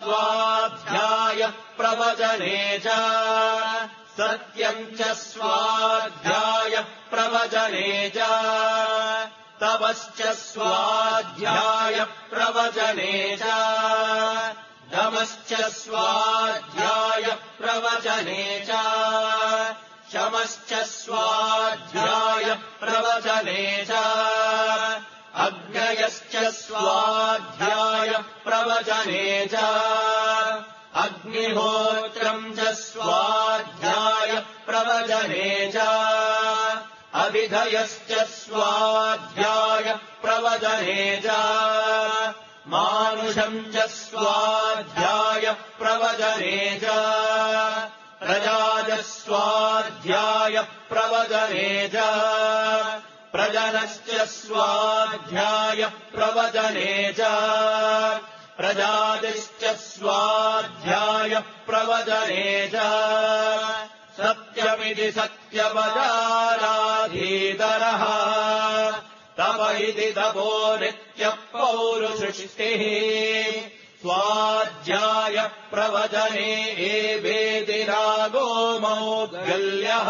स्वाध्याय प्रवचने च सत्यम् च स्वाध्याय प्रवचने च तपश्च स्वाध्याय प्रवचने च दमश्च स्वाध्याय प्रवचने च शमश्च स्वाध्याय प्रवचने च अग्नयश्च स्वाध्याय प्रवचने च अग्निहोत्रम् च स्वाध्याय प्रवचने च अविधयश्च स्वाध्याय प्रवचने च मानुषम् च स्वाध्याय प्रवचने च प्रजाः स्वाध्याय प्रवचने च प्रजनश्च स्वाध्याय प्रवचने च प्रजातिश्च स्वाध्याय प्रवचने च सत्यमिति सत्यवदाराधीतरः तप इति तपो नित्यः पौरुसृष्टिः स्वाध्याय प्रवचने एवेति रागो मौद्गल्यः